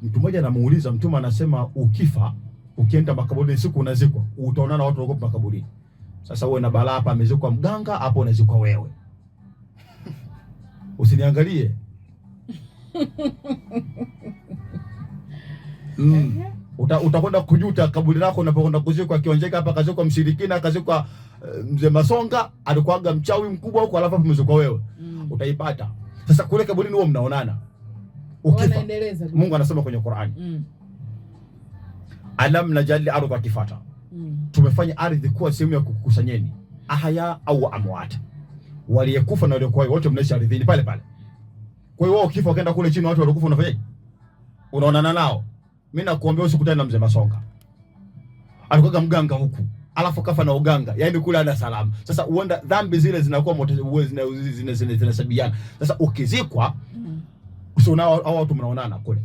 Mtu mmoja anamuuliza, Mtume anasema ukifa ukienda makaburini siku unazikwa, utaonana watu wako makaburini. Sasa wewe na balaa hapa, amezikwa mganga hapo, unazikwa wewe. Usiniangalie. Utakwenda kujuta kaburi lako unapokwenda kuzikwa. Kionjeka hapa kazikwa mshirikina, kazikwa mzee Masonga, alikuwaga mchawi mkubwa huko, alafu umezikwa wewe. Utaipata. Sasa kule kaburini huo mnaonana. Ukifa, Mungu anasema kwenye Qur'ani, alam najali ardha kifata, tumefanya ardhi kuwa sehemu ya kukusanyeni, ahya au amwat, waliyekufa na waliokuwa wote mnaishi ardhini pale pale. Kwa hiyo ukifa ukaenda kule chini, watu waliokufa unafanyaje? Unaonana nao. Mimi nakuambia usikutane na mzee Masonga, alikuwa mganga huku, alafu kafa na uganga, yaani kule ana salamu. Sasa uenda dhambi zile zinakuwa zinasabiana. Sasa ukizikwa, usio nao hao watu mnaonana kule.